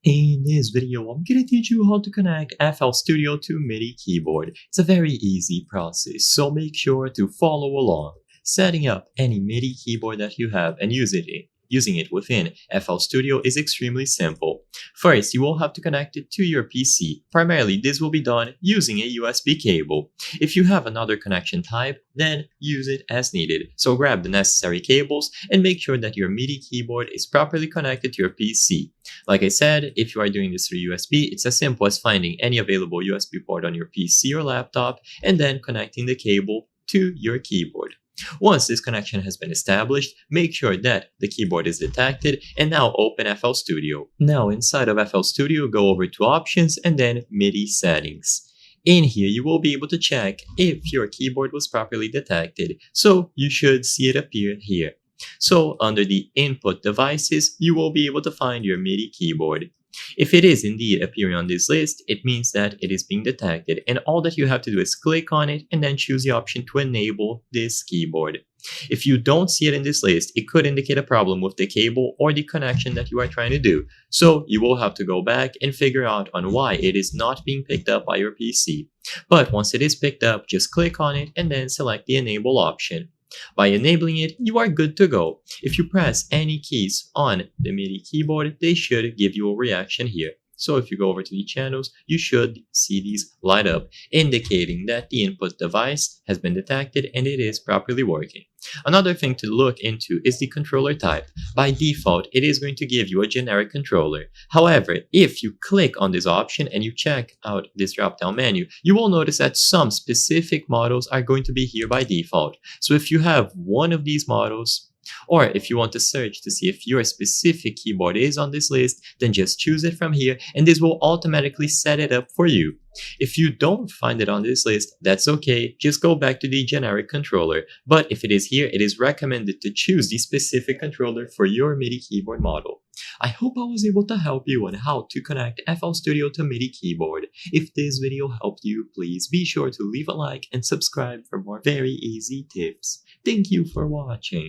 In this video, I'm gonna teach you how to connect FL Studio to MIDI keyboard. It's a very easy process, so make sure to follow along. Setting up any MIDI keyboard that you have and using it within FL Studio is extremely simple. First, you will have to connect it to your PC. Primarily, this will be done using a USB cable. If you have another connection type, then use it as needed. So grab the necessary cables and make sure that your MIDI keyboard is properly connected to your PC. Like I said, if you are doing this through USB, it's as simple as finding any available USB port on your PC or laptop and then connecting the cable to your keyboard. Once this connection has been established, make sure that the keyboard is detected and now open FL Studio. Now inside of FL Studio, go over to Options and then MIDI Settings. In here, you will be able to check if your keyboard was properly detected, so you should see it appear here. So under the Input Devices, you will be able to find your MIDI keyboard. If it is indeed appearing on this list, it means that it is being detected, and all that you have to do is click on it and then choose the option to enable this keyboard. If you don't see it in this list, it could indicate a problem with the cable or the connection that you are trying to do. So you will have to go back and figure out on why it is not being picked up by your PC. But once it is picked up, just click on it and then select the Enable option. By enabling it, you are good to go. If you press any keys on the MIDI keyboard, they should give you a reaction here. So if you go over to the channels, you should see these light up, indicating that the input device has been detected and it is properly working. Another thing to look into is the controller type. By default, it is going to give you a generic controller. However, if you click on this option and you check out this drop-down menu, you will notice that some specific models are going to be here by default. So if you have one of these models, or if you want to search to see if your specific keyboard is on this list, then just choose it from here and this will automatically set it up for you. If you don't find it on this list, that's okay, just go back to the generic controller. But if it is here, it is recommended to choose the specific controller for your MIDI keyboard model. I hope I was able to help you on how to connect FL Studio to MIDI keyboard. If this video helped you, please be sure to leave a like and subscribe for more very easy tips. Thank you for watching.